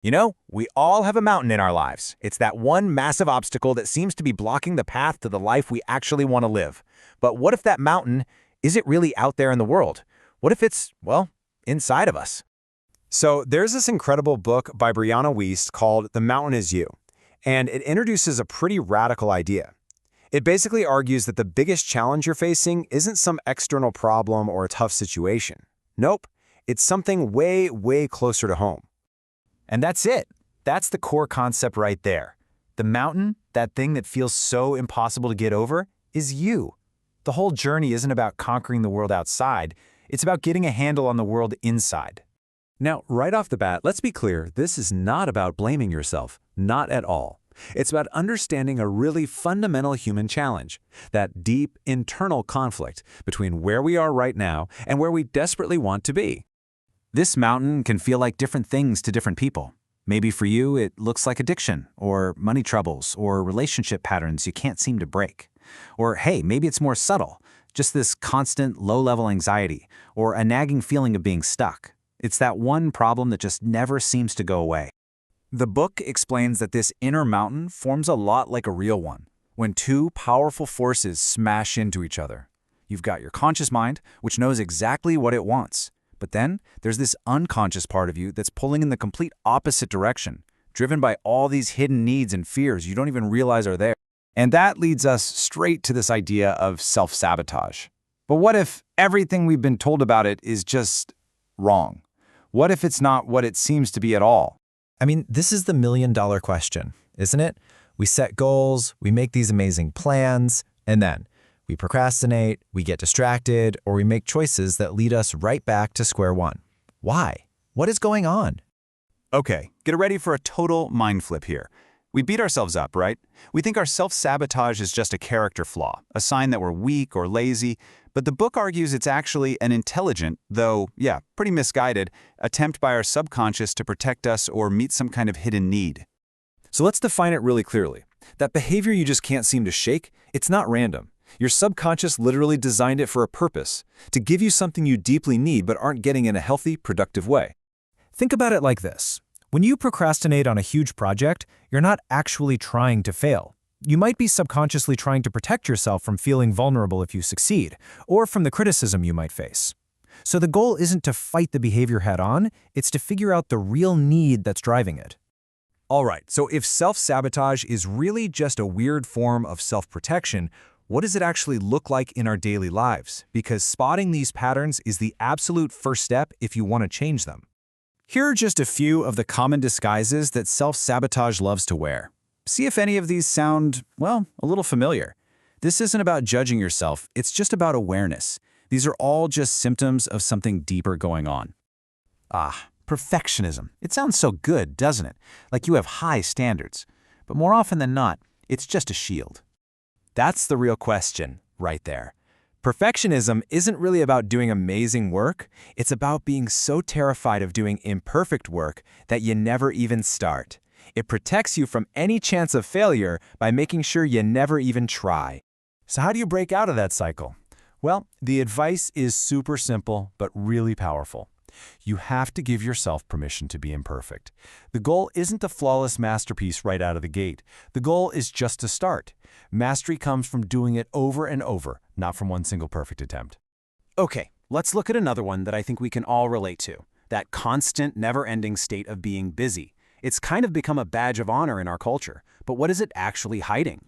You know, we all have a mountain in our lives. It's that one massive obstacle that seems to be blocking the path to the life we actually want to live. But what if that mountain isn't really out there in the world? What if it's, well, inside of us? So there's this incredible book by Brianna Wiest called The Mountain Is You, and it introduces a pretty radical idea. It basically argues that the biggest challenge you're facing isn't some external problem or a tough situation. Nope, it's something way, way closer to home. And that's it. That's the core concept right there. The mountain, that thing that feels so impossible to get over, is you. The whole journey isn't about conquering the world outside. It's about getting a handle on the world inside. Now, right off the bat, let's be clear, this is not about blaming yourself. Not at all. It's about understanding a really fundamental human challenge, that deep internal conflict between where we are right now and where we desperately want to be. This mountain can feel like different things to different people. Maybe for you, it looks like addiction, or money troubles, or relationship patterns you can't seem to break. Or hey, maybe it's more subtle, just this constant low-level anxiety, or a nagging feeling of being stuck. It's that one problem that just never seems to go away. The book explains that this inner mountain forms a lot like a real one, when two powerful forces smash into each other. You've got your conscious mind, which knows exactly what it wants. But then there's this unconscious part of you that's pulling in the complete opposite direction, driven by all these hidden needs and fears you don't even realize are there. And that leads us straight to this idea of self-sabotage. But what if everything we've been told about it is just wrong? What if it's not what it seems to be at all? I mean, this is the million-dollar question, isn't it? We set goals, we make these amazing plans, and then we procrastinate, we get distracted, or we make choices that lead us right back to square one. Why? What is going on? Okay, get ready for a total mind flip here. We beat ourselves up, right? We think our self-sabotage is just a character flaw, a sign that we're weak or lazy, but the book argues it's actually an intelligent, though, yeah, pretty misguided, attempt by our subconscious to protect us or meet some kind of hidden need. So let's define it really clearly. That behavior you just can't seem to shake, it's not random. Your subconscious literally designed it for a purpose, to give you something you deeply need but aren't getting in a healthy, productive way. Think about it like this. When you procrastinate on a huge project, you're not actually trying to fail. You might be subconsciously trying to protect yourself from feeling vulnerable if you succeed, or from the criticism you might face. So the goal isn't to fight the behavior head-on, it's to figure out the real need that's driving it. All right, so if self-sabotage is really just a weird form of self-protection, what does it actually look like in our daily lives? Because spotting these patterns is the absolute first step if you want to change them. Here are just a few of the common disguises that self-sabotage loves to wear. See if any of these sound, well, a little familiar. This isn't about judging yourself, it's just about awareness. These are all just symptoms of something deeper going on. Perfectionism. It sounds so good, doesn't it? Like you have high standards. But more often than not, it's just a shield. That's the real question, right there. Perfectionism isn't really about doing amazing work. It's about being so terrified of doing imperfect work that you never even start. It protects you from any chance of failure by making sure you never even try. So how do you break out of that cycle? Well, the advice is super simple, but really powerful. You have to give yourself permission to be imperfect. The goal isn't a flawless masterpiece right out of the gate. The goal is just to start. Mastery comes from doing it over and over, not from one single perfect attempt. Okay, let's look at another one that I think we can all relate to. That constant, never-ending state of being busy. It's kind of become a badge of honor in our culture, but what is it actually hiding?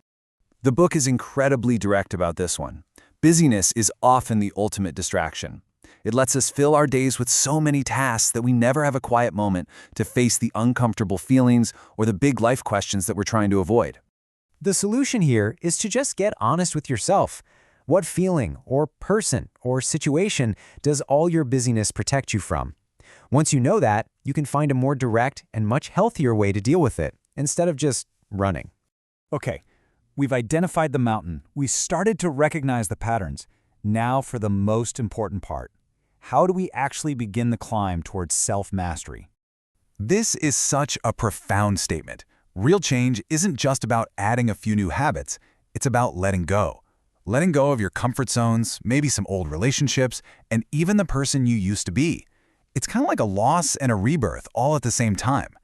The book is incredibly direct about this one. Busyness is often the ultimate distraction. It lets us fill our days with so many tasks that we never have a quiet moment to face the uncomfortable feelings or the big life questions that we're trying to avoid. The solution here is to just get honest with yourself. What feeling or person or situation does all your busyness protect you from? Once you know that, you can find a more direct and much healthier way to deal with it, instead of just running. Okay, we've identified the mountain. We started to recognize the patterns. Now for the most important part. How do we actually begin the climb towards self-mastery? This is such a profound statement. Real change isn't just about adding a few new habits. It's about letting go. Letting go of your comfort zones, maybe some old relationships, and even the person you used to be. It's kind of like a loss and a rebirth all at the same time.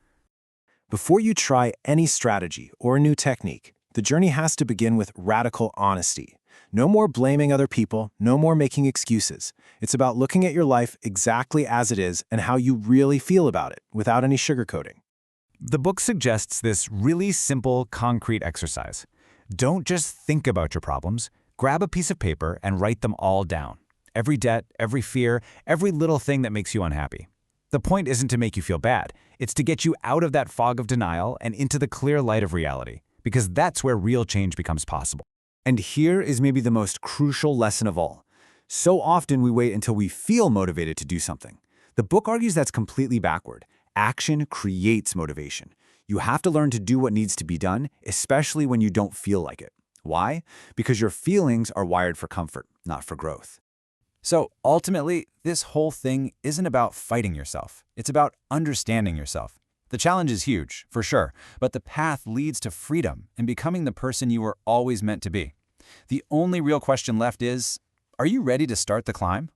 Before you try any strategy or a new technique, the journey has to begin with radical honesty. No more blaming other people, no more making excuses. It's about looking at your life exactly as it is and how you really feel about it, without any sugarcoating. The book suggests this really simple, concrete exercise. Don't just think about your problems. Grab a piece of paper and write them all down. Every debt, every fear, every little thing that makes you unhappy. The point isn't to make you feel bad. It's to get you out of that fog of denial and into the clear light of reality, because that's where real change becomes possible. And here is maybe the most crucial lesson of all. So often we wait until we feel motivated to do something. The book argues that's completely backward. Action creates motivation. You have to learn to do what needs to be done, especially when you don't feel like it. Why? Because your feelings are wired for comfort, not for growth. So ultimately, this whole thing isn't about fighting yourself. It's about understanding yourself. The challenge is huge, for sure, but the path leads to freedom and becoming the person you were always meant to be. The only real question left is, are you ready to start the climb?